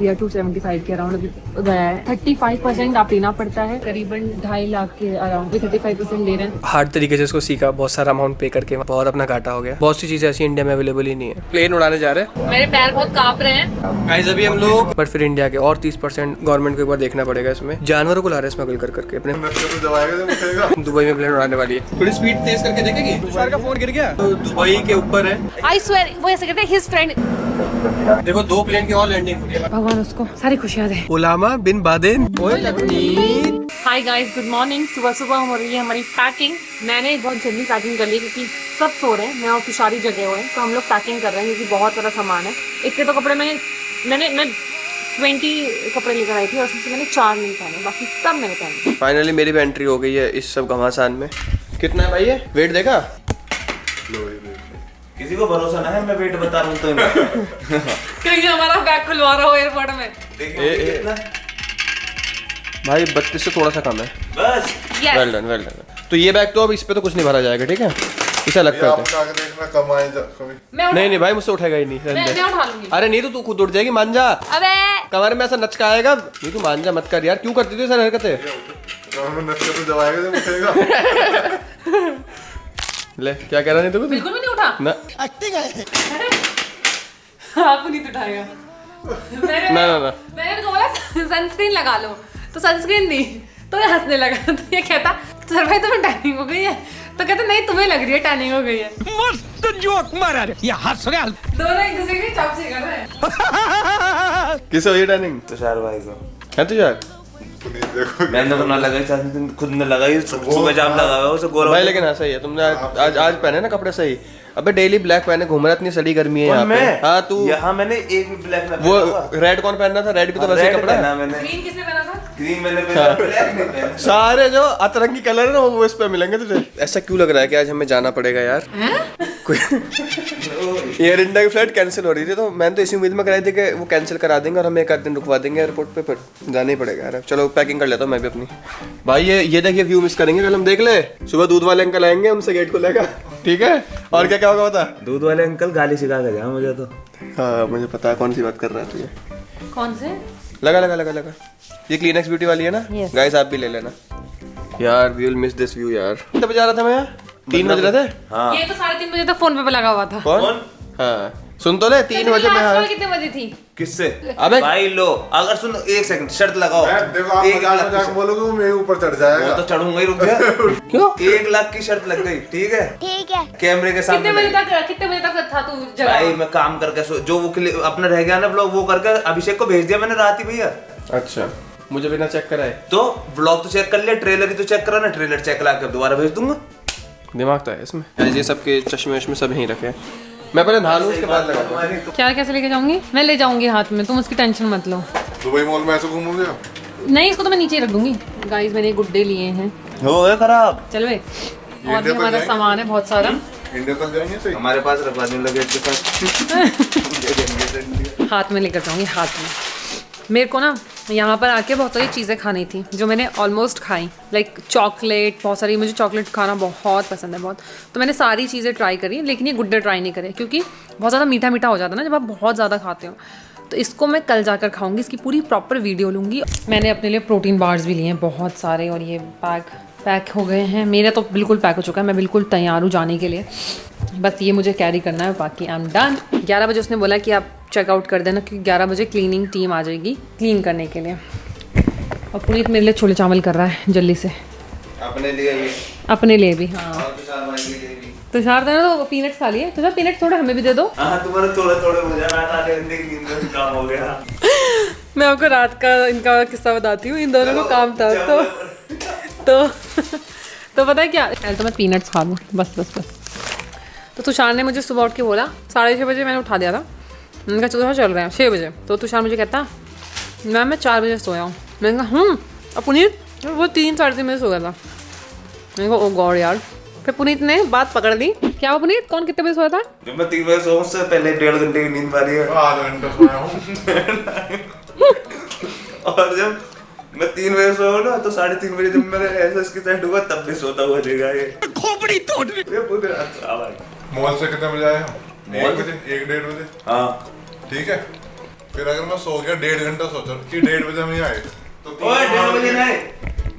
या 275 के अराउंड गया है। 35% आप देना पड़ता है, करीबन 2.5 लाख के अराउंड 35% दे रहे हैं। हार्ड तरीके से इसको सीखा, बहुत सारा अमाउंट पे करके बहुत अपना घाटा हो गया। बहुत सी चीजें ऐसी इंडिया में अवेलेबल ही नहीं है। प्लेन उड़ाने जा रहे हैं, मेरे पैर बहुत कांप रहे हैं गाइस अभी हम लोग। बट फिर इंडिया के और 30% गवर्नमेंट को एक बार देखना पड़ेगा। इसमें जानवरों को ला रहे स्मगल कर करके अपने दुबई में प्लेन उड़ाने वाली है। थोड़ी स्पीड तेज करके देखेगी। तुषार का फोन गिर गया तो दुबई के ऊपर है। आई स्वेयर वो ऐसे कहते हैं हिज फ्रेंड। देखो 2 प्लेन की और लैंडिंग हुई है। भगवान उसको सारी खुशियां दे। उलामा बिन बादेन। ओए Lovneet. Hi guys, good morning. सुबह सुबह हो रही है हमारी पैकिंग। मैंने बहुत जल्दी पैकिंग कर ली क्योंकि सब सो रहे हैं, मैं और तुषार ही जगे हुए हैं, तो हम लोग पैकिंग कर रहे हैं क्योंकि बहुत सारा सामान है। इतने तो कपड़े मैं 20 कपड़े लेकर आई थी और उसमें से मैंने 4 नहीं पहने, बाकी सब मैंने पहने। फाइनली मेरी भी एंट्री हो गई है इस सब घमासान में। कितना है भाई ये? वेट देखा? किसी को भरोसा ना है, मैं वेट बता रहा हूँ तो क्योंकि हमारा बैग खुलवा रहा हो एयरपोर्ट में। कितना भाई 32 से थोड़ा सा कम है। बस Yes. Well done well done. तो ये बैग तो अब इस पे तो कुछ नहीं भरा जाएगा, ठीक है? इसे अलग करते हैं। नहीं नहीं भाई मुझसे उठेगा ही नहीं। मैं उठा लूंगी। अरे नहीं तो तू खुद उठ जाएगी, मान जा। अबे कमर में ऐसा नचकाएगा नहीं, तू मान जा, मत कर यार। क्यों करती थी सर हरकतें? ले क्या कह रहा नहीं तू? बिल्कुल भी नहीं उठा ना आप नहीं उठाएगा। ना मैंने तो बोला सनस्क्रीन लगा लो, तो सनस्क्रीन दी तो ये हंसने लगा। तो ये कहता सर भाई तुम्हें टैनिंग हो गई है, तो कहता नहीं तुम्हें लग रही है टैनिंग हो गई है। मस्त जोक मारा रे, ये हंस रहे हैं। दोनों एक दूसरे की चॉपसी कर रहे हैं। किसे हुई टर्निंग? तुषार भाई को है तुझे? मैंने तो ना लगाई, खुद ने लगाई, सुबह जाम लगा हुआ है उसे गोरा भाई लेकिन हाँ सही है, तुमने आज पहने ना कपड़े सही। अबे डेली ब्लैक पहने घूम रहा, इतनी सड़ी गर्मी है यहाँ पे। हाँ तू यहाँ मैंने एक भी ब्लैक ना वो रेड कौन पहनना था? रेड भी तो वैसे ही कपड़ा है। मैंने ग्रीन किसने पहना था? ग्रीन मैंने पहना, ब्लैक नहीं पहना। सारे जो अतरंगी कलर है ना वो इस पे मिलेंगे तुझे। ऐसा क्यों लग रहा है कि आज हमें जाना पड़ेगा यार? एयर इंडिया की फ्लाइट कैंसिल हो रही थी, तो मैंने तो इसी उम्मीद में कराई थी कि वो कैंसिल करा देंगे और हमें 1 दिन रुकवा देंगे एयरपोर्ट पे, फिर जाना ही पड़ेगा यार। चलो पैकिंग कर लेता हूँ मैं भी अपनी। भाई ये देखिए व्यू मिस करेंगे कल हम, देख ले। सुबह दूध वाले अंकल आएंगे, उनसे गेट खुलेगा, ठीक है? और क्या क्या होगा बता? दूध वाले अंकल गाली सिखा के गया मुझे तो। हाँ मुझे पता है कौन सी बात कर रहा है तुझे। कौन से? लगा ये क्लीनेक्स ब्यूटी वाली है ना? Yes. गाइस आप भी ले लेना यार। We will miss this view यार। कितने बजे आ रहा था मैं यहाँ? 3 बज रहे थे। हाँ ये तो 3:30 बजे तक फोन पे लगा हुआ था। कौन? हाँ सुन तो ले, 3 बजे मैं आया। कितने बजे थी? किससे? अबे भाई लो, अगर सुन एक सेकंड शर्त लगाओ। देखो आप मजाक मजाक बोलोगे वो मेरे ऊपर चढ़ वो जाएगा। तो चढ़ूंगा ही, रुक जा। क्यों? 1 लाख की शर्त लग गई, ठीक है? ठीक है। कैमरे के सामने लगी। कितने बजे तक था तू जगह? भाई मैं काम करके जो वो अपना रह गया ना ब्लॉग, वो करके अभिषेक को भेज दिया मैंने रात ही भैया। अच्छा मुझे बिना चेक कराए? तो ब्लॉग तो चेक कर लिया, ट्रेलर ही तो चेक करा ना, ट्रेलर चेक करा के दोबारा भेज दूंगा। दिमाग तो है इसमें। ये सबके चश्मे वश्मे सब यहीं रखे हैं। मैं पहले नहा लूं उसके बाद लगा। क्या कैसे लेके जाऊंगी? मैं ले जाऊंगी हाथ में, तुम उसकी टेंशन मत लो। दुबई मॉल में ऐसे घूमोगे आप? नहीं, इसको तो मैं नीचे ही रख दूंगी। गाइस मैंने गुड्डे लिए हैं। हो गया खराब। चल वे, और भी हमारा सामान है बहुत सारा। इंडिया तक जाएंगे सही। हमारे पास रखवा दूं लगेज के साथ। हाथ में लेकर जाऊंगी, हाथ में। मेरे को ना यहाँ पर आके बहुत सारी चीज़ें खानी थी जो मैंने ऑलमोस्ट खाई, लाइक चॉकलेट, बहुत सारी। मुझे चॉकलेट खाना बहुत पसंद है, बहुत। तो मैंने सारी चीज़ें ट्राई करी, लेकिन ये गुड्डे ट्राई नहीं करे क्योंकि बहुत ज़्यादा मीठा मीठा हो जाता है ना जब आप बहुत ज़्यादा खाते हो। तो इसको मैं कल जाकर खाऊंगी, इसकी पूरी प्रॉपर वीडियो लूँगी। मैंने अपने लिए प्रोटीन बार्स भी लिए हैं बहुत सारे, और ये पैक हो गए हैं। मेरा तो बिल्कुल पैक हो चुका है, मैं बिल्कुल तैयार हूँ जाने के लिए। बस ये मुझे कैरी करना है, बाकी आई एम डन। 11 बजे उसने बोला कि आप चेकआउट कर देना क्योंकि 11 बजे क्लीनिंग टीम आ जाएगी क्लीन करने के लिए। और पुनीत मेरे लिए छोले चावल कर रहा है जल्दी से, अपने लिए ये, अपने लिए भी। हाँ और तुषार भाई के लिए भी। तुषार ने तो पीनट्स खा लिए। तुषार पीनट्स थोड़े हमें भी दे दो। हाँ तुम्हारे थोड़े मुझे रात आने की नींद में काम हो गया। मैं आपको रात का इनका किस्सा बताती हूँ। इन दोनों को काम था तो पता है क्या, पहले तो मैं पीनट्स खा लूँ बस। तो तुषार ने मुझे सुबह उठ के बोला, 6:30 बजे मैंने उठा दिया था। मैंने कहा तुषार चल रहे हैं 6 बजे। तो तुषार मुझे कहता मैम मैं 4 बजे सोया हूँ। मैंने कहा अब पुनीत वो 3 साढ़े 3 बजे सो गया था। मैंने कहा ओ गॉड यार। फिर पुनीत ने बात पकड़ ली। क्या हुआ पुनीत, कौन कितने बजे सोया था? जब मैं 3 बजे सोऊं उससे पहले 1.5 घंटे की नींद मारी है। आधा घंटा सोया हूँ। और जब मैं 3 बजे सोया ना तो 3:30 बजे जब मेरे ऐसा इसकी साइड हुआ तब भी सोता हुआ देगा ये। खोपड़ी तोड़ रही। ये पूरे अच्छा भाई। मॉल से कितने बजे आए हम? मॉल 1 बजे, 1 डेढ़ बजे। हाँ ठीक है, फिर अगर मैं सो गया 1.5 घंटा सोचा कि 1:30 बजे हम यहाँ आए तो 1:30 बजे ना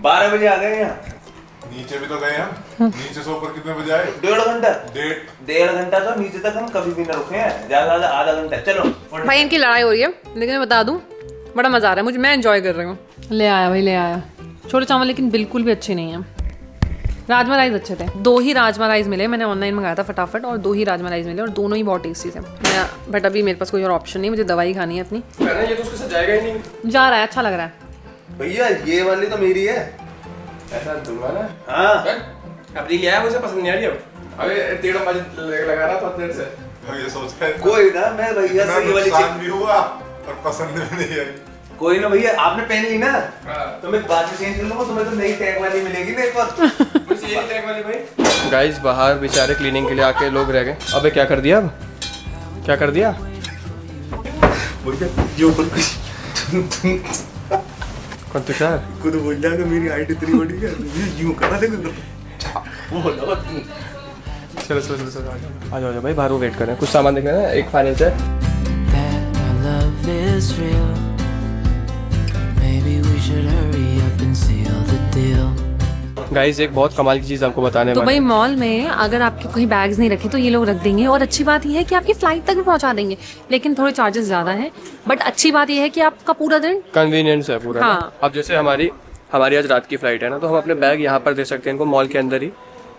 12 बजे आ गए यहाँ। नीचे भी तो गए हम, नीचे से ऊपर कितने बजे आए? 1.5 घंटा। 1:30 घंटा तो नीचे तक हम कभी भी ना रुके हैं, ज्यादा ज्यादा आधा घंटा। चलो भाई इनकी लड़ाई हो रही है, लेकिन मैं बता दूं बड़ा मजा आ रहा है मुझे, मैं एंजॉय कर रही हूँ। ले आया भाई, ले आया छोले चावल, लेकिन बिल्कुल भी अच्छे नहीं है। राजमा राइस अच्छे थे, 2 ही राजमा राइस मिले, मैंने ऑनलाइन मंगाया था फटाफट, और 2 ही राजमा राइस मिले और दोनों ही बहुत टेस्टी थे। मैं बट अभी मेरे पास कोई और ऑप्शन नहीं, मुझे दवाई खानी है अपनी। ये तो उसके साथ जाएगा ही नहीं। जा रहा है, अच्छा लग रहा है। भैया ये वाली तो मेरी है। ऐसा दूंगा ना। हाँ अपनी लिया है, मुझे पसंद नहीं आ रही अब। अबे 1:30 बजे लगा रहा था देर से। हम ये सोच रहे थे कोई ना, मैं भैया से ये वाली नुकसान भी हुआ और पसंद भी नहीं आई। कोई ना भैया, आपने पहन ली ना तो मैं बाद में चेंज कर लूंगा, तुम्हें तो नई टैग वाली मिलेगी ना एक बार। मुझे यही टैग वाली भाई। गाइस बाहर बेचारे क्लीनिंग के लिए आके लोग रह गए। अबे क्या कर दिया, अब क्या कर दिया? जो ऊपर कौन तुषार? खुद बोल जाएगा मेरी हाइट इतनी बड़ी है, यूं करा दे वो बोला। चलो चलो चलो आ जाओ भाई, बाहर वो वेट कर रहे हैं, कुछ सामान देखना है, एक फाइनल से। that our love is real. Maybe we should hurry up and seal the deal. Guys एक बहुत कमाल की चीज़ आपको बताने तो वाले भाई मॉल में अगर आपके कोई बैग्स नहीं रखे तो ये लोग रख देंगे, और अच्छी बात ये है कि आपकी फ्लाइट तक भी पहुंचा देंगे, लेकिन थोड़े चार्जेस ज़्यादा हैं। बट अच्छी बात ये है कि आपका पूरा दिन कन्वीनियंस है पूरा। हाँ। अब जैसे हमारी आज रात की फ्लाइट है ना, तो हम अपने बैग यहाँ पर दे सकते हैं इनको मॉल के अंदर ही,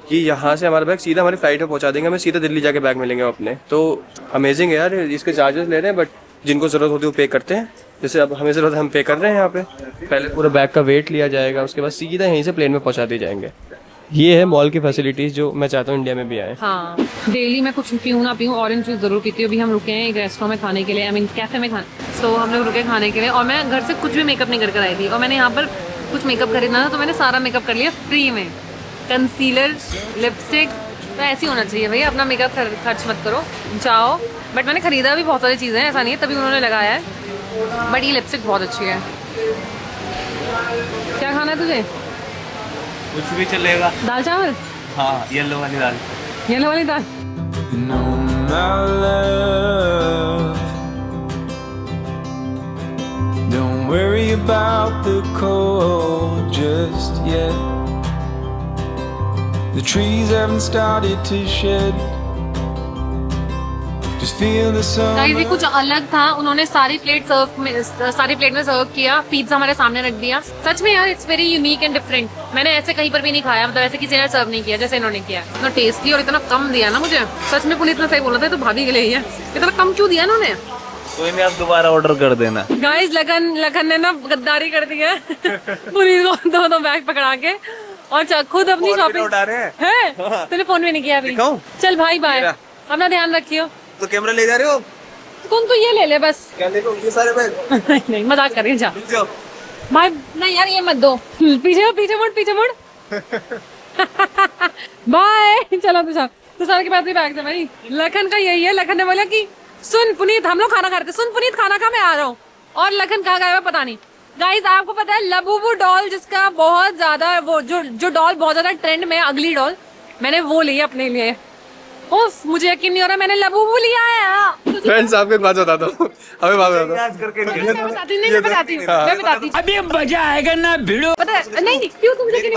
कि यहाँ से हमारा बैग सीधा हमारी फ्लाइट में पहुँचा देंगे, हमें सीधा दिल्ली जाके बैग मिलेंगे अपने। तो अमेजिंग है यार, इसके चार्जेस ले रहे हैं, बट जिनको ज़रूरत होती है वो पे करते हैं। जैसे अब हमें ज़रूरत है, हम पे कर रहे हैं यहाँ पे। पहले पूरा बैग का वेट लिया जाएगा, उसके बाद सीधा यहीं से प्लेन में पहुँचा दिए जाएंगे। ये है मॉल की फैसिलिटीज़ जो मैं चाहता हूँ इंडिया में भी आए। हाँ, डेली मैं कुछ पीऊँ ना पीऊँ, ऑरेंज जूस जरूर पीती हूँ। अभी हम रुके हैं एक रेस्टोरेंट में खाने के लिए, आई मीन कैफे में खाने। सो हम लोग रुके खाने के लिए, और मैं घर से कुछ भी मेकअप नहीं करके आई थी, और मैंने यहाँ पर कुछ मेकअप खरीदना था तो मैंने सारा मेकअप कर लिया फ्री में। कंसीलर, लिपस्टिक, तो ऐसे ही होना चाहिए भैया, अपना मेकअप खर्च मत करो, जाओ। बट मैंने खरीदा भी बहुत सारी चीज़ें, ऐसा नहीं है, तभी उन्होंने लगाया है। बट ये लिपस्टिक बहुत अच्छी है। क्या खाना है तुझे? कुछ भी चलेगा। दाल चावल? हाँ येलो वाली दाल। येलो वाली दाल। No, my love. Don't worry about the cold just yet. The trees haven't started to shed. Just feel the sun. Guys ये कुछ अलग था, उन्होंने सारी प्लेट में सर्व किया, पिज्जा हमारे सामने रख दिया। सच में यार it's very unique and different, मैंने ऐसे कहीं पर भी नहीं खाया, मतलब ऐसे किसी ने सर्व नहीं किया जैसे इन्होंने किया। इतना टेस्टी और इतना कम दिया ना मुझे, सच में पुनीत ने सही बोला था, तो भाभी के लिए ही है, इतना कम क्यों दिया इन्होंने? कोई नहीं, आप दोबारा ऑर्डर कर देना। गाइस लखन ने ना गद्दारी कर दी है पुनीत को दो बैग पकड़ा के, और खुद अपनी शॉपिंग उठा रहे हैं। है। तूने फोन भी नहीं किया अभी। दिखाऊं? चल भाई बाय, अपना ध्यान रखियो। तो कैमरा ले जा रहे हो? कौन तो ये ले ले बस। क्या देखो ये सारे बैग। नहीं मजाक कर रही जा जाओ। भाई, नहीं यार ये मत दो, पीछे मुड़ बाय। चलो तुषार के पास भी बैग है भाई। लखन का यही है, लखन ने बोला कि सुन पुनीत हम लोग खाना खा रहे थे, सुन पुनीत खाना खा, मैं आ रहा हूँ, और लखन कहाँ गया पता नहीं। गाइस आपको पता है लबूबू डॉल, जिसका बहुत ज्यादा वो जो डॉल बहुत ज्यादा ट्रेंड में, अगली डॉल, मैंने वो ली है अपने लिए। उफ, मुझे यकीन नहीं हो रहा, मैंने लबूबू लिया है। फ्रेंड्स आपको एक बात बताता हूँ, हमें बात बताता हूँ। याद करके मैं बताती हूँ। अभी मजा आएगा ना भिड़ो। पता है नहीं क्यों तुम मुझे नहीं,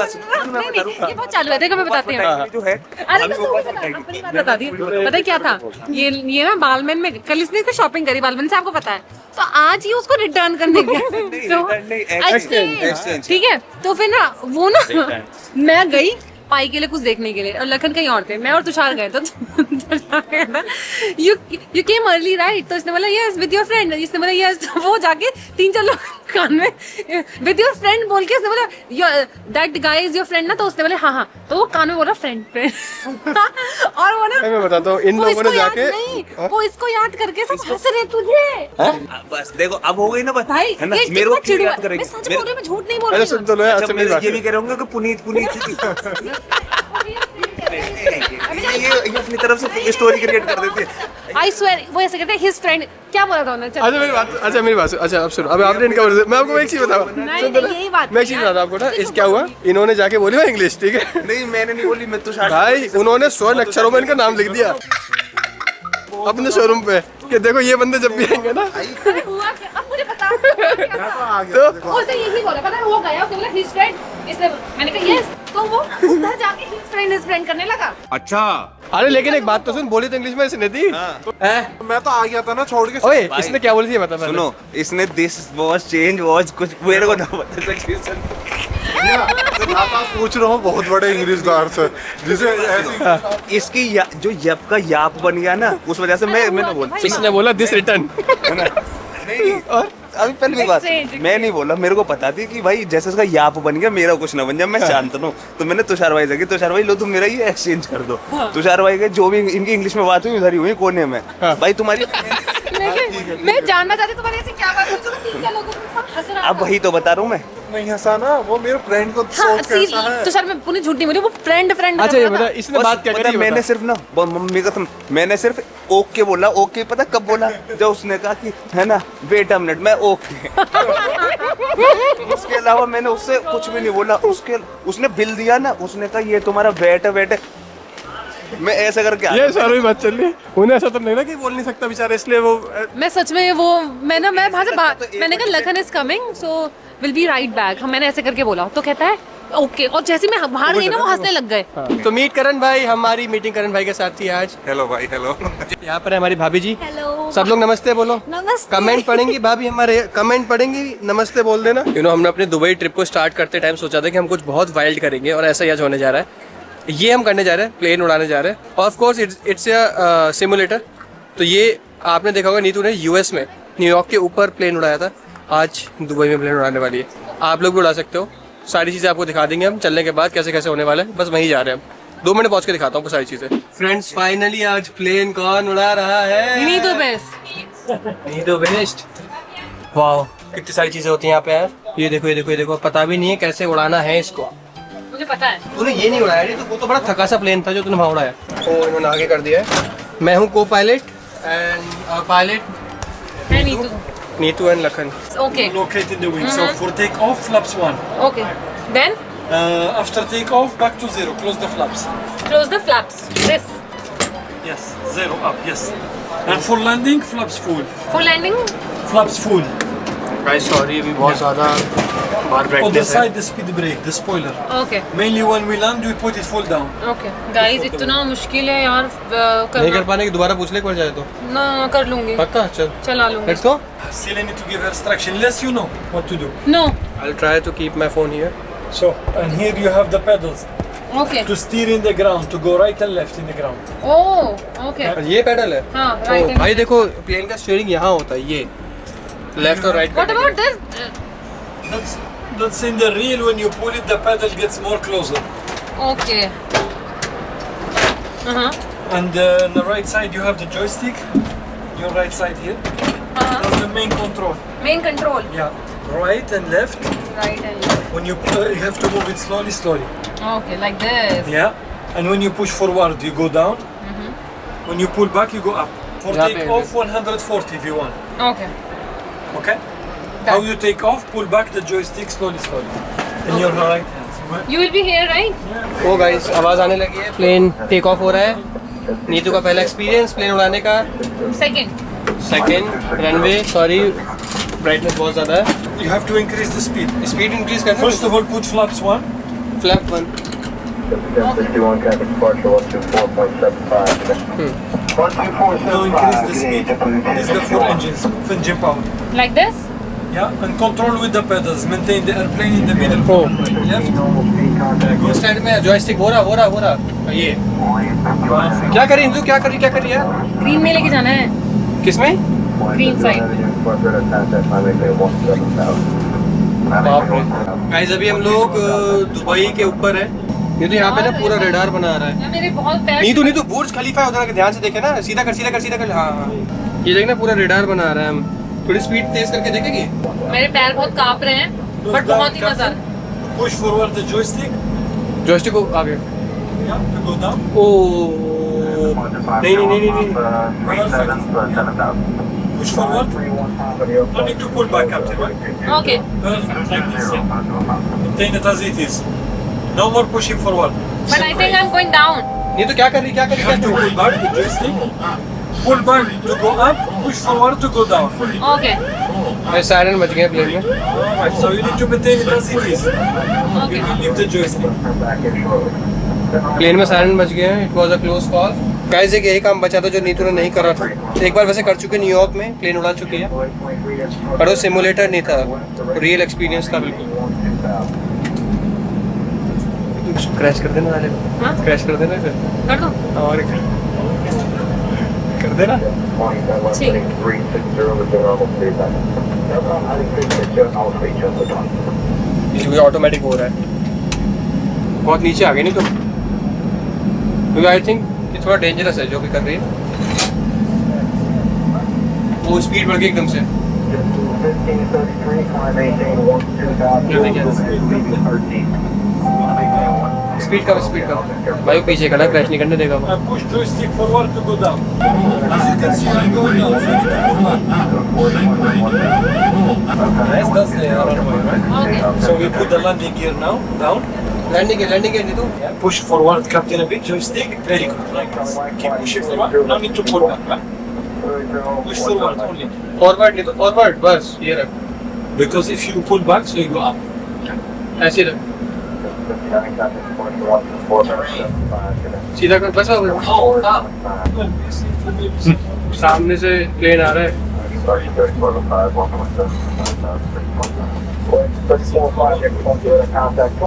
ये बहुत चालू है, देखो मैं बताती हूँ। जो है अरे बस अपनी बात बता दी। पता है क्या था, ये ना बालमेन में कल इसने को शॉपिंग करी बालमेन से, आपको पता है, तो आज ही उसको रिटर्न करने गया। तो ठीक है, तो फिर ना वो ना मैं गई पाई के लिए कुछ देखने के लिए, और लखन कहीं और थे, मैं और तुषार गए। तो यू केम अर्ली राइट, तो इसने बोला यस विद योर फ्रेंड, इसने बोला यस, वो जाके 3-4 लोग कान में विद योर फ्रेंड बोल के उसने बोला that guy is your friend ना, तो उसने बोले हाँ, तो वो कान में बोला फ्रेंड और वो ना मैं बताता हूँ, इन लोगों ने जाके वो इसको याद करके सब हंस रहे तुझे। बस देखो अब हो गई ना बात, भाई है ना? ये मेरे को कितना क्यों याद चिड़वा- करेंगे? मैं सच बोल रही हूँ, मैं झूठ नहीं बोल अरे रही सुन हूँ। तो लो यार, अच्छा, अच्छा मैं मेरी बात ये भी कह रहा हूँ कि पुनीत ये अपनी तरफ से स्टोरी क्रिएट कर देती है। आई स्वेयर वो ऐसे कहते हैं हिज फ्रेंड, क्या बोला था उन्होंने? चल अच्छा मेरी बात अच्छा अब सुनो, अब आपने इनका मैं आपको एक चीज बताऊँ, नहीं, यही बात मैं एक चीज बताता आपको ना, इस क्या हुआ, इन्होंने जाके बोली मैं इंग्लिश, ठीक है नहीं मैंने नहीं बोली, मैं तो भाई उन्होंने स्वर्ण अक्षरों में इनका नाम लिख दिया। अपने शोरूम पे कि देखो ये बंदे जब भी आएंगे ना अरे हुआ क्या? अब मुझे बता तो उसने यही बोला, पता है वो गया, उसने बोला हिज फ्रेंड, इसलिए मैंने कहा यस, तो वो उधर जाके हिज फ्रेंड करने लगा। अरे लेकिन एक बात तो सुन, बोली तो इंग्लिश में इसने थी। मैं तो आ गया था ना छोड़ के। ओए इसने क्या बोली थी बता पहले। सुनो, इसने दिस वाज चेंज वाज कुछ मेरे को ना पता पूछ रहा हूँ बहुत बड़े इंग्लिशदार से जिसे ऐसी इसकी जो यप का याप बन गया ना, उस वजह से मैं ना बोल। इसने बोला दिस रिटर्न। नहीं, और अभी पहली बात मैं नहीं बोला, मेरे को पता थी कि भाई जैसे उसका याप बन गया मेरा कुछ ना बन जाए, मैं शांत हूँ। तो मैंने तुषार भाई से, तुषार भाई लो तुम मेरा ये एक्सचेंज कर दो। तुषार भाई के जो भी इनकी इंग्लिश में बात हुई उधर ही हुई कोने में। भाई तुम्हारी मैं जानना चाहती तुम्हारी ऐसी क्या बात हुई जो तीन चार लोगों को हंस रहा अब वही तो बता रहा हूँ मैं। नहीं हंसा ना, वो मेरे फ्रेंड को सोच कैसा है। तो सर मैं पूरी झूठ नहीं बोली, वो फ्रेंड अच्छा ये बता इसने बात क्या करी? मैंने सिर्फ ना मम्मी का मैंने सिर्फ ओके बोला। ओके पता कब बोला? जब उसने कहा कि है ना वेट अ मिनट, मैं ओके। उसके अलावा मैंने उससे कुछ भी नहीं बोला। उसने बिल दिया ना, उसने कहा ये तुम्हारा वेट मैं ऐसा करके ये सारी बात चल रही है। उन्हें ऐसा तो नहीं ना कि बोल नहीं सकता बेचारा, इसलिए वो मैं सच में वो मैं वहाँ से मैंने कहा Lakhan is coming so will be right back, हम मैंने ऐसे करके बोला तो कहता है ओके, और जैसे मैं बाहर गई ना वो हंसने लग गए। तो मीट करण भाई, हमारी मीटिंग करण भाई के साथ थी आज। हेलो भाई हेलो। यहाँ पर है हमारी भाभी जी। हेलो सब लोग नमस्ते बोलो। नमस्ते। कमेंट पढ़ेंगी भाभी हमारे, कमेंट पढ़ेंगी नमस्ते बोल देना। हमने अपने दुबई ट्रिप को स्टार्ट करते टाइम सोचा था कि हम कुछ बहुत वाइल्ड करेंगे और ऐसा ही आज होने जा रहा है। ये हम करने जा रहे हैं, प्लेन उड़ाने जा रहे हैं। Of course it's a simulator. तो ये आपने देखा होगा नीतू ने यूएस में न्यूयॉर्क के ऊपर प्लेन उड़ाया था, आज दुबई में प्लेन उड़ाने वाली है। आप लोग भी उड़ा सकते हो, सारी चीज़ें आपको दिखा देंगे हम चलने के बाद कैसे कैसे होने वाला है। बस वहीं जा रहे हैं हम, 2 मिनट पहुँच के दिखाता हूँ सारी चीज़ें। फ्रेंड्स फाइनली आज प्लेन कौन उड़ा रहा है? नहीं तो बेस्ट नहीं तो बेस्ट। वाह कितनी सारी चीज़ें होती हैं यहाँ पे यार। ये देखो ये देखो ये देखो, पता भी नहीं है कैसे उड़ाना है इसको। मुझे पता है। तूने ये नहीं उड़ाया नहीं तो वो तो बड़ा थका सा प्लेन था जो तूने वहाँ उड़ाया। ओ इन्होंने आगे कर दिया है। मैं हूँ को पायलट एंड पायलट है नहीं तो Neetu and Lakhan. Okay Locate in the wing. So for take off, flaps 1. Okay then After take off, back to 0. Close the flaps. Close the flaps this Yes, 0 up. Yes. And for landing, flaps full. For landing Flaps full. Guys sorry अभी बहुत ज़्यादा बाहर On the practice है। side, the speed brake, the spoiler. Okay Mainly when we land, we put it full down. Okay guys इतना मुश्किल है यार नहीं कर करना। पाने की दोबारा पूछ ले एक बार जाए तो। ना कर लूंगी, पक्का चल चला लूंगी। Let's go. Still need to give instruction, unless you know what to do. No I will try to keep my phone here. So, and here you have the pedals okay to steer in the ground, to go right and left in the ground. Oh okay ये pedal है। हाँ ओ, right. भाई देखो plane का steering यहाँ होता है, ये लेफ्ट और right. What about this? That's in the real, when you pull it, the pedal gets more closer. Okay And on the right side, you have the joystick. Your right side here. That's the main control. Main control Yeah, right and left. Right and When you have to move it slowly. Okay like this. Yeah. And when you push forward, you go down. When you pull back, you go up. For Yeah, take baby. off, 140 if you want. Okay Okay. How you take off? Pull back the joystick slowly. In your right hand. You will be here right? ओ guys आवाज़ आने लगी है, plane take off हो रहा है। नीतू का पहला एक्सपीरियंस प्लेन उड़ाने का। Second second runway, sorry brightness बहुत ज़्यादा है। You have to increase the speed. Speed increase करना। First of all, put flaps 1. Flap 1। 51 traffic departure 124.75. Now increase the speed. This is the 4 engines, engine power. Like this? Yeah, and control with the pedals. Maintain the airplane in the middle. Oh. Left. इस side में joystick हो रहा ये क्या कर रही है? क्या कर रही है? ग्रीन में लेके जाना है, किसमें? Green side. गाइस अभी हम लोग दुबई के ऊपर है। ये तो यहाँ पे ना पूरा रेडार बना रहा है। यार मेरे बहुत पैर नीतू बुर्ज खलीफा है उधर, ध्यान से देखे ना, सीधा कर। हाँ ये देखना पूरा रेडार बना रहा है। हम थोड़ी स्पीड तेज करके देखेंगे। मेरे पैर बहुत कांप रहे हैं बट बहुत ही मजा। Push forward the joystick. Joystick को आगे। Yeah, to go down. ओ नहीं। Push forward. No need to pull back, Captain. Right? Okay Perfect. Like this. Yeah. Maintain it as it is. No more pushing forward. But I think I am going down. Neetu क्या कर रही You have to pull back the joystick. pull back to go up, push forward to go down. Okay siren बज गया plane में. Alright, so you need to maintain it as it is. You will leave the joystick. Back in shortly. Plane में siren बज गए हैं. It was a close call. Guys एक यही काम बचा था जो नीतू ने नहीं करा था. एक बार वैसे कर चुके न्यूयॉर्क में, प्लेन उड़ा चुकी है, पर वो सिमुलेटर नहीं था, रियल एक्सपीरियंस था बिल्कुल. क्रैश कर देना वाले को. क्रैश कर देना फिर. कर दो. और कर देना. ये ऑटोमेटिक हो रहा है. बहुत नीचे आ गए नहीं तुम, क्योंकि आई थिंक कि थोड़ा डेंजरस है जो भी कर रही है. वो स्पीड बढ़ गई एकदम से. स्पीड कम भाई, वो पीछे खड़ा, क्रैश नहीं करने देगा वो. Push joystick forward to go down. As you can see, I'm going down, so you need to pull back. Yes, that's the runway, right? Okay. So we put the landing gear now, down. Landing है नहीं तो. Push forward, captain a bit, joystick, very good, like this. Keep pushing forward, no need to pull back, right? Push forward only. Forward नहीं तो forward, बस ये रख. Because if you pull back, so you go up. ऐसे रख, सीधा कर, बस. सामने से प्लेन आ रहा है.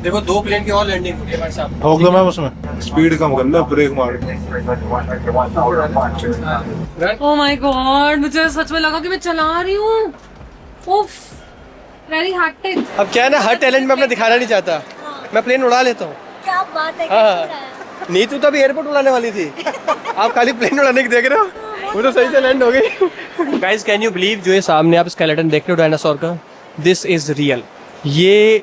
देखो 2 प्लेन की और लैंडिंग हुई है भाई साहब. ठोक दो मैम उसमें. स्पीड कम कर लो, ब्रेक मार. ओह माय गॉड, मुझे सच में लगा कि मैं चला रही हूँ. उफ, वेरी हैक्टिक. अब क्या है ना, हर टैलेंट में अपना दिखाना नहीं चाहता. मैं प्लेन उड़ा लेता हूँ. क्या बात है, हाँ, नीतू तो अभी एयरपोर्ट उड़ाने वाली थी. आप खाली प्लेन उड़ाने की देख रहे हो, वो तो सही से लैंड हो गई. गाइस कैन यू बिलीव, जो ये सामने आप स्केलेटन देख रहे हो डायनासोर का, दिस इज रियल. ये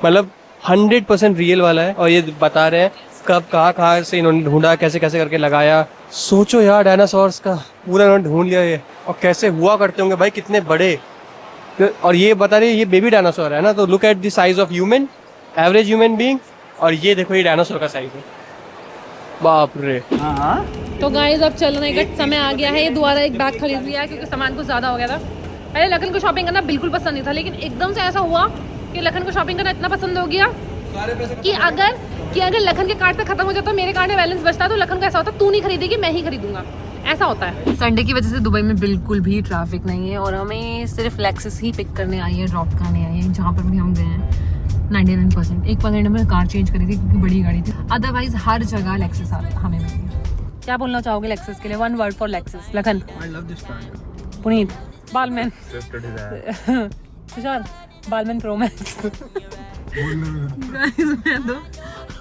मतलब 100% रियल वाला है. और ये बता रहे हैं कब कहाँ से इन्होंने ढूंढा, कैसे कैसे करके लगाया. सोचो यार, डायनासोर्स का पूरा इन्होंने ढूंढ लिया ये, और कैसे हुआ करते होंगे भाई, कितने बड़े. और ये बता रहे ये बेबी डायनासोर है ना, तो look at the size of human, average human being, और ये देखो ये डायनासोर का साइज है. बाप रे. तो गाइस अब चलने का समय आ गया है. ये दोबारा एक बैग खरीद लिया है क्योंकि सामान कुछ ज़्यादा हो गया था. पहले लखन को शॉपिंग करना बिल्कुल पसंद नहीं था, लेकिन एकदम से ऐसा हुआ कि लखन को शॉपिंग करना इतना पसंद हो गया कि अगर लखन के कार्ड से खत्म हो जाता, मेरे कार्ड में बैलेंस बचता, तो लखन को ऐसा होता तू नहीं खरीदेगी मैं ही खरीदूंगा. ऐसा होता है. संडे की वजह से दुबई में बिल्कुल भी ट्रैफिक नहीं है और हमें सिर्फ लेक्सस ही पिक करने आई है, ड्रॉप करने आई है. जहाँ पर भी हम गए हैं 99%, 1% में कार चेंज करी थी क्योंकि बड़ी गाड़ी थी. अदरवाइज हर जगह लेक्सस हमें मिली है. क्या बोलना चाहोगे लेक्सस के लिए? 1 word for Lexus. Lakhan. I love this brand. Puneet. Balmain. Tushar. Balmain pro max.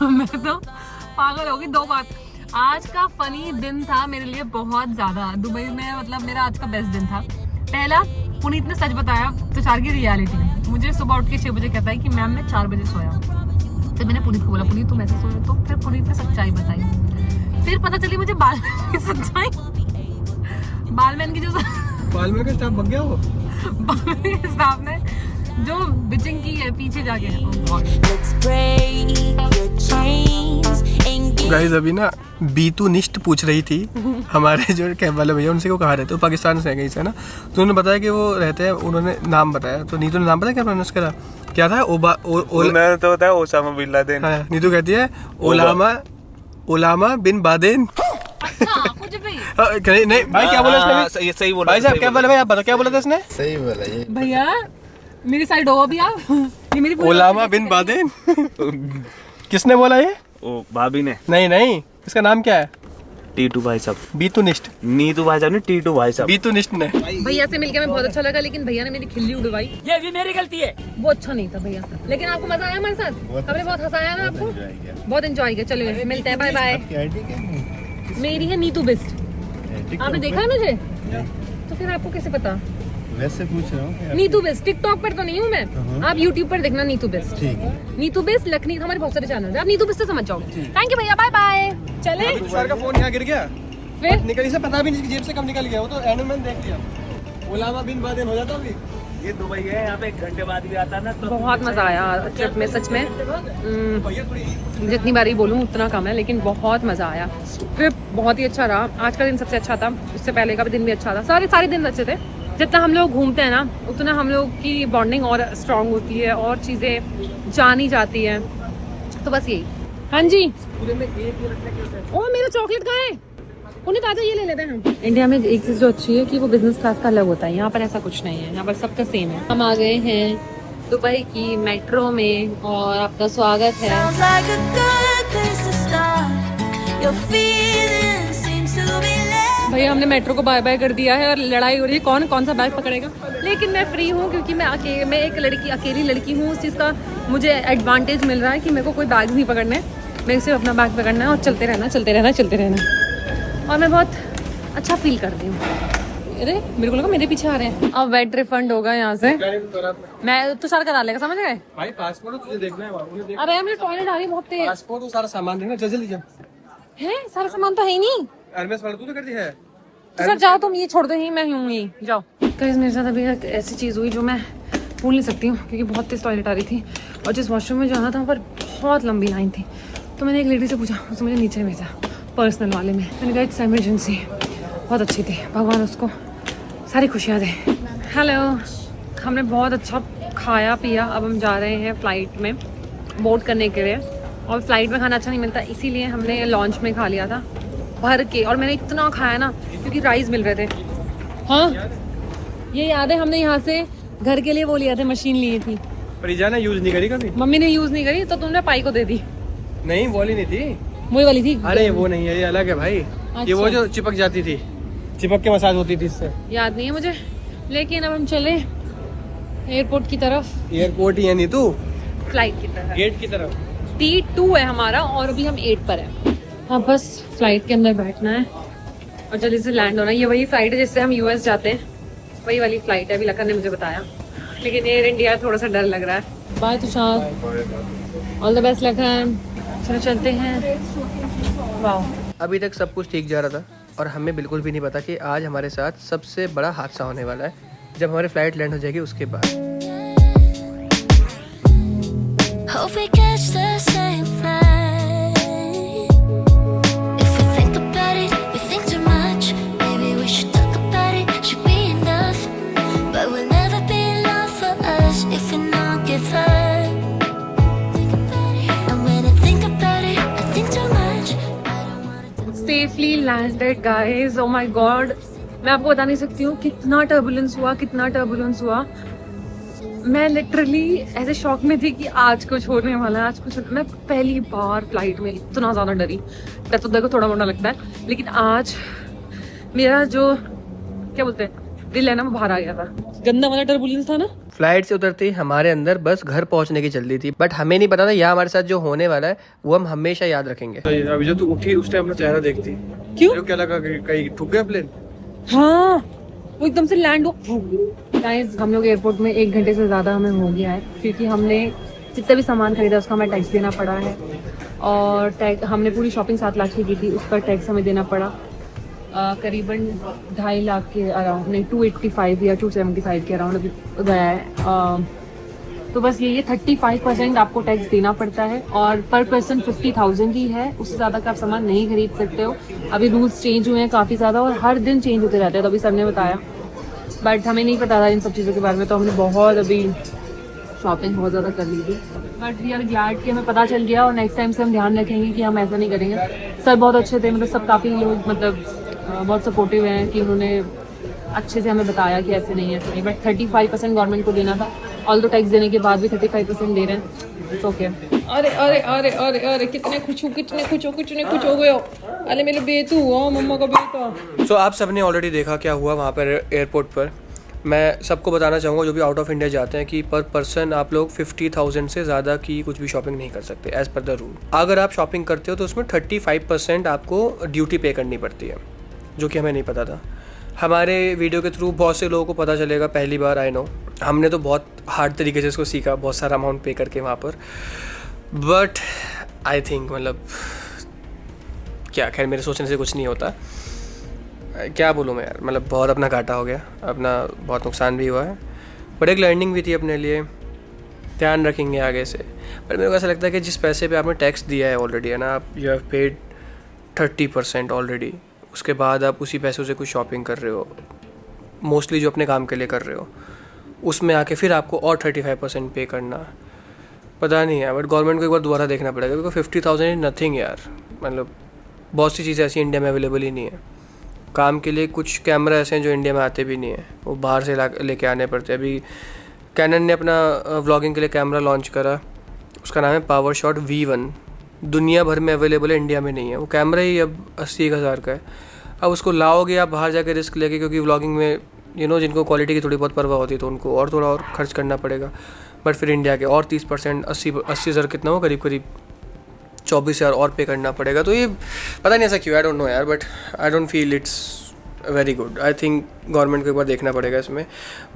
मैं तो पागल हो गई. 2 बात. आज का फनी दिन था मेरे लिए बहुत ज्यादा दुबई में. मतलब मेरा आज का बेस्ट दिन था. पहला, पुनीत ने सच बताया तुषार की रियलिटी. मुझे सुबह उठ के 6 बजे कहता है कि मैम मैं 4 बजे सोया. फिर मैंने पुनीत को बोला पुनीत तुम ऐसे सोया, तो फिर पुनीत ने सच्चाई बताई. फिर पता चली मुझे बालमैन की सच्चाई. बालमैन की जो बालमैन का स्टाफ बग गया वो. बालमैन के स्टाफ ने जो बिचिंग की है पीछे जाके. गाइस अभी ना बीतू निष्ठ पूछ रही थी हमारे जो कैब वाले भैया, उनसे वो कहाँ रहते, वो पाकिस्तान से है कहीं से ना. तो उन्होंने बताया कि वो रहते हैं, उन्होंने नाम बताया. तो नीतू ने नाम बताया, क्या प्रोनाउंस करा, क्या था? मैंने तो बताया ओसामा बिन लादेन. हाँ, नीतू कहती है ओलामा बिन बादेन. नहीं भाई क्या बोला इसने? सही बोला भाई साहब क्या बोला भाई, आप बताओ क्या बोला था इसने? सही बोला ये भैया. मेरी साइड हो अभी आप. ये मेरी ओलामा बिन बादेन. किसने बोला ये? ओ भाभी ने. नहीं, इसका नाम क्या है? टीटू भाई साहब. बीतूनिष्ठ. नीतू भाई साहब ने टीटू भाई साहब. बीतूनिष्ठ ने. भैया से मिलकर मैं बहुत अच्छा लगा, लेकिन भैया ने मेरी खिल्ली उड़वाई. ये भी मेरी गलती है. वो अच्छा नहीं था भैया. लेकिन आपको मजा आया हमारे साथ? हमने बहुत हंसाया ना आपको. बहुत एंजॉय किया. चलो मिलते हैं, बाय बाय. मेरी है नीतू बेस्ट. आपने देखा है मुझे? तो फिर आपको कैसे पता? वैसे पूछ रहा हूँ. नीतू बेस्ट. टिकटॉक पर तो नहीं हूँ मैं. आप यूट्यूब पर देखना नीतू बेस्ट. ठीक है. नीतू बेस्ट लखनी, हमारे बहुत सारे चैनल है, आप नीतू बेस्ट से समझ जाओगे. थैंक यू भैया, बाय बाय. चले. तुषार का फोन यहाँ गिर गया, फिर निकल से पता भी नहीं, जेब से कब निकल गया वो, तो एंड में देख लिया. ओलामा बिन बादेन हो जाता अभी. ये दुबई है, यहाँ पे 1 घंटे बाद भी आता ना. तो बहुत मजा आया ट्रिप में सच में. जितनी बार ही बोलूँ उतना कम है, लेकिन बहुत मजा आया. ट्रिप बहुत ही अच्छा रहा। आज का दिन सबसे अच्छा था, उससे पहले का भी दिन भी अच्छा था, सारे दिन अच्छे थे। जितना हम लोग घूमते हैं ना उतना हम लोग की बॉन्डिंग और स्ट्रांग होती है और चीज़ें जानी जाती हैं। तो बस यही। हाँ जी, ओ मेरा चॉकलेट कहाँ है? उन्हें ताजा ये ले लेते हैं हम। इंडिया में एक चीज़ जो अच्छी है कि वो बिजनेस क्लास का अलग होता है, यहाँ पर ऐसा कुछ नहीं है, यहाँ पर सबका सेम है। हम आ गए हैं दुबई की मेट्रो में और आपका स्वागत है। भैया हमने मेट्रो को बाय बाय कर दिया है और लड़ाई हो रही है कौन सा बैग पकड़ेगा, लेकिन मैं फ्री हूँ क्योंकि मैं एक अकेली लड़की हूँ। उस चीज़ का मुझे एडवांटेज मिल रहा है कि मेरे को कोई बैग नहीं पकड़ने, मेरे सिर्फ अपना बैग पकड़ना है और चलते रहना। और मैं बहुत अच्छा फील करती हूँ। अरे मेरे को लगा मेरे पीछे आ रहे हैं। अब वेट रिफंड होगा यहाँ से, मैं तुषार करा लेगा, समझ गए भाई पासपोर्ट तुझे देखना है। अरे यार मुझे टॉयलेट आ रही है बहुत तेज। पासपोर्ट तो सारा सामान देखना, जल्दी है सारा सामान तो है ही नहीं। एरमेस वाला तूने कर दिया है। तुषार जाओ तुम, ये छोड़ दो, ही मैं हूँ ही, जाओ। गाइस मेरे साथ अभी एक ऐसी चीज़ हुई जो मैं भूल नहीं सकती हूँ क्योंकि बहुत तेज टॉयलेट आ रही थी और जिस वॉशरूम में जाना था वहाँ पर बहुत लंबी लाइन थी। तो मैंने एक लेडी से पूछा, उसने मुझे नीचे भेजा पर्सनल वाले में। मैंने कहा इट्स इमरजेंसी। बहुत अच्छी थी, भगवान उसको सारी खुशियाँ दे। हेलो, हमने बहुत अच्छा खाया पिया। अब हम जा रहे हैं फ़्लाइट में बोर्ड करने के लिए और फ्लाइट में खाना अच्छा नहीं मिलता, इसीलिए हमने लॉन्च में खा लिया था भर के। और मैंने इतना खाया ना क्योंकि राइस मिल रहे थे। हाँ ये याद है, हमने यहाँ से घर के लिए वो लिया था, मशीन ली थी। परिजा ने यूज नहीं करी कभी? मम्मी ने यूज़ नहीं करी तो तुमने पाई को दे दी। नहीं वो वाली नहीं थी, वही वाली थी। अरे वो नहीं है, ये अलग है भाई। ये वो जो चिपक जाती थी, चिपक के मसाज होती थी इससे। याद नहीं है मुझे, लेकिन अब हम चले एयरपोर्ट की तरफ। एयरपोर्ट ही है नहीं तू, फ्लाइट की तरफ, गेट की तरफ। T2 है हमारा और अभी हम 8 पर है। हाँ बस फ्लाइट के अंदर बैठना है और जल्दी से लैंड होना है। ये वही फ्लाइट है जिससे हम US जाते हैं, वही वाली फ्लाइट है, अभी लखन ने मुझे बताया। लेकिन एयर इंडिया थोड़ा सा डर लग रहा है। Bye Tushar, all the best Lakhan. चलो चलते हैं। वाह, अभी तक सब कुछ ठीक जा रहा था और हमें बिल्कुल भी नहीं पता कि आज हमारे साथ सबसे बड़ा हादसा होने वाला है जब हमारी फ्लाइट लैंड हो जाएगी उसके बाद। Hope we catch the same flight. If we think about it, we think too much. Maybe we should talk about it, should be enough. But we'll never be enough for us if we not give up. Think about it. And when I think about it, I think too much. I don't wanna safely landed guys. Oh my God, मैं आपको बता नहीं सकती हूँ कितना turbulence हुआ। मैं literally ऐसे शॉक में थी कि आज कुछ होने वाला है, आज कुछ। मैं पहली बार फ्लाइट में इतना ज़्यादा डरी। मैं तो देखो थोड़ा मोटा लगता है, लेकिन आज मेरा जो क्या बोलते हैं दिल है ना वो बाहर आ गया था। गंदा वाला टर्बुलेंस था ना। फ्लाइट से उतरते ही हमारे अंदर बस घर पहुंचने की चल रही थी, बट हमें नहीं पता था यहाँ हमारे साथ जो होने वाला है वो हम हमेशा याद रखेंगे। अभी जो तू उठी उस टाइम अपना चेहरा देखती, क्यों? क्या लगा कहीं ठुक गया प्लेन? हाँ वो एकदम से लैंड हो। गाइस हम लोग एयरपोर्ट में 1 घंटे से ज़्यादा हमें हो गया है क्योंकि हमने जितना भी सामान खरीदा उसका हमें टैक्स देना पड़ा है। और हमने पूरी शॉपिंग 7 लाख की थी, उस पर टैक्स हमें देना पड़ा करीबन 2.5 लाख के अराउंड, नहीं 285 या 275 के अराउंड अभी गया है। तो बस ये 35% आपको टैक्स देना पड़ता है और पर पर्सन 50,000 ही है, उससे ज़्यादा का आप सामान नहीं खरीद सकते हो। अभी रूल्स चेंज हुए हैं काफ़ी ज़्यादा और हर दिन चेंज होते रहते हैं, तो अभी सर ने बताया, बट हमें नहीं पता था इन सब चीज़ों के बारे में, तो हमने बहुत अभी शॉपिंग बहुत ज़्यादा कर ली थी। बट वी आर ग्लैड कि हमें पता चल गया और नेक्स्ट टाइम से हम ध्यान रखेंगे कि हम ऐसा नहीं करेंगे। सर बहुत अच्छे थे, मतलब सब काफ़ी लोग मतलब बहुत सपोर्टिव हैं कि उन्होंने अच्छे से हमें बताया कि ऐसे नहीं ऐसे नहीं। बट 35% गवर्नमेंट को देना था, ऑल दो टैक्स देने के बाद भी 35% दे रहे हैं। It's okay. अरे अरे अरे अरे अरे कितने कुछ हो गए हो। अरे मेरे बेटू हो, मम्मा का बेटा। सो आप सबने ऑलरेडी देखा क्या हुआ वहाँ पर एयरपोर्ट पर। मैं सबको बताना चाहूँगा जो भी आउट ऑफ इंडिया जाते हैं कि पर पर्सन आप लोग 50,000 से ज़्यादा की कुछ भी शॉपिंग नहीं कर सकते एज़ पर द रूल। अगर आप शॉपिंग करते हो तो उसमें 35% आपको ड्यूटी पे करनी पड़ती है, जो कि हमें नहीं पता था। हमारे वीडियो के थ्रू बहुत से लोगों को पता चलेगा पहली बार, आई नो। हमने तो बहुत हार्ड तरीके से इसको सीखा, बहुत सारा अमाउंट पे करके वहाँ पर। बट आई थिंक मतलब क्या, खैर मेरे सोचने से कुछ नहीं होता। क्या बोलूँ मैं यार, मतलब बहुत अपना घाटा हो गया, अपना बहुत नुकसान भी हुआ है, बट एक लर्निंग भी थी अपने लिए। ध्यान रखेंगे आगे से। पर मेरे को ऐसा लगता है कि जिस पैसे पे आपने टैक्स दिया है ऑलरेडी है ना, आप यू हैव पेड 30% ऑलरेडी, उसके बाद आप उसी पैसों से कुछ शॉपिंग कर रहे हो, मोस्टली जो अपने काम के लिए कर रहे हो, उसमें आके फिर आपको और 35% पे करना, पता नहीं है। बट गवर्नमेंट को एक बार दोबारा देखना पड़ेगा, बिकॉज 50,000 इज नथिंग यार। मतलब बहुत सी चीज़ें ऐसी इंडिया में अवेलेबल ही नहीं है। काम के लिए कुछ कैमरा ऐसे हैं जो इंडिया में आते भी नहीं है, वो बाहर से लेके आने पड़ते हैं। अभी कैनन ने अपना व्लॉगिंग के लिए कैमरा लॉन्च करा, उसका नाम है PowerShot V1, दुनिया भर में अवेलेबल है, इंडिया में नहीं है। वो कैमरा ही अब 80,000 का है। अब उसको लाओगे आप बाहर जाके रिस्क लेके, क्योंकि व्लॉगिंग में जिनको क्वालिटी की थोड़ी बहुत परवाह होती है तो उनको और थोड़ा और खर्च करना पड़ेगा। बट फिर इंडिया के और 30% 80,000 कितना हो, करीब 24,000 और पे करना पड़ेगा। तो ये पता नहीं ऐसा क्यों, आई डोंट नो यार, but I don't feel it's very good. I think government को एक बार देखना पड़ेगा इसमें।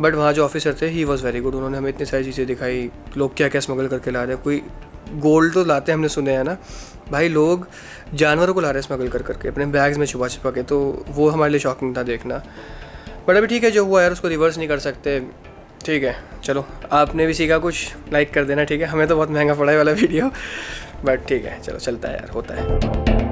बट वहाँ जो ऑफिसर थे, ही वॉज वेरी गुड। उन्होंने हमें इतनी सारी चीज़ें दिखाई, लोग क्या क्या स्मगल करके ला रहे हैं। कोई गोल्ड तो लाते हमने सुने हैं ना भाई, लोग जानवरों को ला रहे हैं स्मगल करके अपने बैग्स में छुपा के, तो वो हमारे लिए शॉकिंग था देखना। बट अभी ठीक है, जो हुआ यार उसको रिवर्स नहीं कर सकते, ठीक है। चलो आपने भी सीखा कुछ, लाइक कर देना, ठीक है। हमें तो बहुत महंगा पड़ा है वाला वीडियो, बट ठीक है, चलो चलता है यार, होता है।